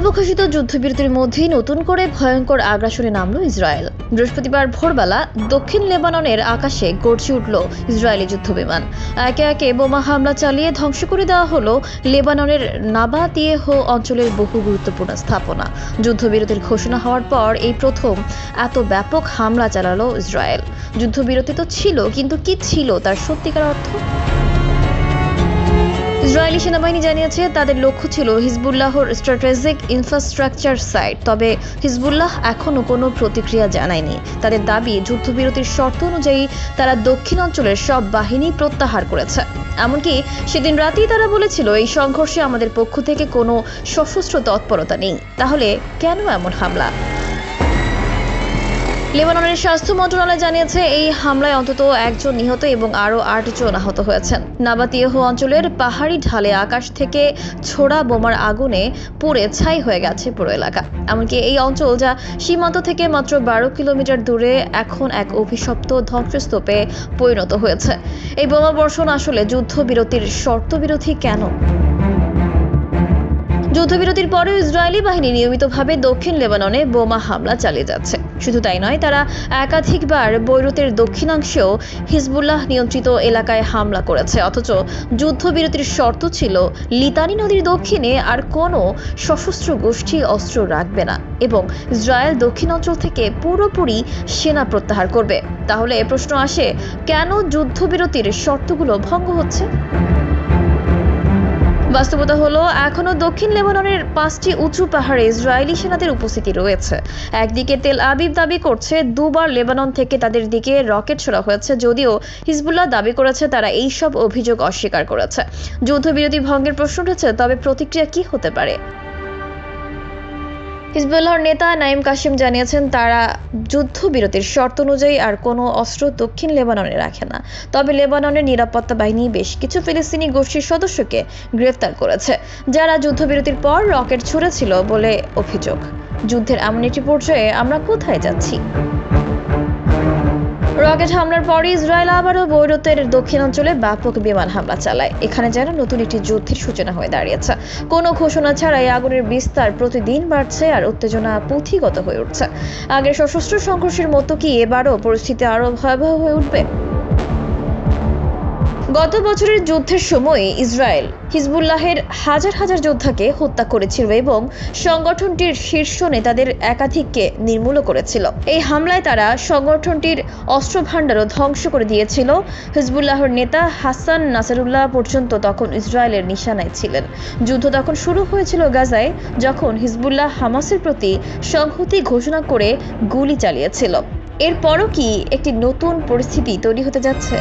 পূর্বঘোষিত যুদ্ধবিরতির মধ্যেই নতুন করে ভয়ঙ্কর আগ্রাসনে নামল ইসরায়েল। বৃহস্পতিবার ভোরবেলা দক্ষিণ লেবাননের আকাশে গর্জে উঠল ইসরায়েলি যুদ্ধবিমান। একে একে বোমা হামলা চালিয়ে ধ্বংস করে দেওয়া হলো লেবাননের নাবাতিয়েহ অঞ্চলের বহু গুরুত্বপূর্ণ স্থাপনা। যুদ্ধবিরতির ঘোষণা হওয়ার পর এই প্রথম এত ব্যাপক হামলা চালালো ইসরায়েল। যুদ্ধবিরতি তো ছিল, কিন্তু কি ছিল তার সত্যিকার অর্থ? ইসরায়েলি সেনাবাহিনী জানিয়েছে তাদের লক্ষ্য ছিল হিজবুল্লাহর স্ট্র্যাটেজিক ইনফ্রাস্ট্রাকচার সাইট। তবে হিজবুল্লাহ এখনও কোনো প্রতিক্রিয়া জানায়নি। তাদের দাবি, যুদ্ধবিরতির শর্ত অনুযায়ী তারা দক্ষিণ অঞ্চলের সব বাহিনী প্রত্যাহার করেছে। এমনকি সেদিন রাতেই তারা বলেছিল, এই সংঘর্ষে আমাদের পক্ষ থেকে কোনো সশস্ত্র তৎপরতা নেই। তাহলে কেন এমন হামলা? লেবাননের স্বাস্থ্য মন্ত্রণালয় জানিয়েছে এই হামলায় অন্তত একজন নিহত এবং আরও ৮ জন আহত হয়েছেন। নাবাতিয়েহ অঞ্চলের পাহাড়ি ঢালে আকাশ থেকে ছোড়া বোমার আগুনে পুড়ে ছাই হয়ে গেছে পুরো এলাকা। এমনকি এই অঞ্চল, যা সীমান্ত থেকে মাত্র ১২ কিলোমিটার দূরে, এখন এক অভিশপ্ত ধ্বংসস্তূপে পরিণত হয়েছে। এই বোমা বর্ষণ আসলে যুদ্ধবিরতির শর্তবিরোধী কেন? যুদ্ধবিরতির পরেও ইসরায়েলি বাহিনী নিয়মিতভাবে দক্ষিণ লেবাননে বোমা হামলা চালিয়ে যাচ্ছে। শুধু তাই নয়, তারা একাধিকবার বৈরুতের দক্ষিণাংশেও হিজবুল্লাহ নিয়ন্ত্রিত এলাকায় হামলা করেছে। অথচ যুদ্ধবিরতির শর্ত ছিল লিতানি নদীর দক্ষিণে আর কোনো সশস্ত্র গোষ্ঠী অস্ত্র রাখবে না এবং ইসরায়েল দক্ষিণ অঞ্চল থেকে পুরোপুরি সেনা প্রত্যাহার করবে। তাহলে প্রশ্ন আসে, কেন যুদ্ধবিরতির শর্তগুলো ভঙ্গ হচ্ছে? বাস্তবতা হলো, এখনো দক্ষিণ লেবাননের 5টি উঁচু পাহাড়ে ইসরায়েলি সেনাদের উপস্থিতি রয়েছে। একদিকে তেল আবিব দাবি করছে দুবার লেবানন থেকে তাদের দিকে রকেট ছোড়া হয়েছে, যদিও হিজবুল্লাহ দাবি করেছে তারা এই সব অভিযোগ অস্বীকার করেছে। যুদ্ধবিরতি ভঙ্গের প্রশ্ন উঠেছে, তবে প্রতিক্রিয়া কি হতে পারে? হিজবুল্লাহর নেতা নাঈম কাসেম জানিয়েছেন তারা যুদ্ধবিরতির শর্ত অনুযায়ী আর কোনো অস্ত্র দক্ষিণ লেবাননে রাখে না। তবে লেবাননের নিরাপত্তা বাহিনী বেশ কিছু ফিলিস্তিনি গোষ্ঠীর সদস্যকে গ্রেফতার করেছে, যারা যুদ্ধবিরতির পর রকেট ছুড়েছিল বলে অভিযোগ। যুদ্ধের এমন একটি পর্যায়ে আমরা কোথায় যাচ্ছি? রকেট হামলার পরে ইসরায়েল আবারও বৈরুতের দক্ষিণাঞ্চলে ব্যাপক বিমান হামলা চালায়। এখানে যেন নতুন একটি যুদ্ধের সূচনা হয়ে দাঁড়িয়েছে। কোনো ঘোষণা ছাড়াই আগুনের বিস্তার প্রতিদিন বাড়ছে আর উত্তেজনা পুঁথিগত হয়ে উঠছে। আগের সশস্ত্র সংঘর্ষের মতো কি এবারও পরিস্থিতি আরও ভয়াবহ হয়ে উঠবে? গত বছরের যুদ্ধের সময় ইসরায়েল হিজবুল্লাহের হাজার হাজার যোদ্ধাকে হত্যা করেছিল এবং সংগঠনটির শীর্ষ নেতাদের একাধিককে নির্মূল করেছিল। এই হামলায় তারা সংগঠনটির অস্ত্র ভাণ্ডারও ধ্বংস করে দিয়েছিল। হিজবুল্লাহর নেতা হাসান নাসরুল্লাহ পর্যন্ত তখন ইসরায়েলের নিশানায় ছিলেন। যুদ্ধ তখন শুরু হয়েছিল গাজায়, যখন হিজবুল্লাহ হামাসের প্রতি সংহতি ঘোষণা করে গুলি চালিয়েছিল। এরপরও কি একটি নতুন পরিস্থিতি তৈরি হতে যাচ্ছে?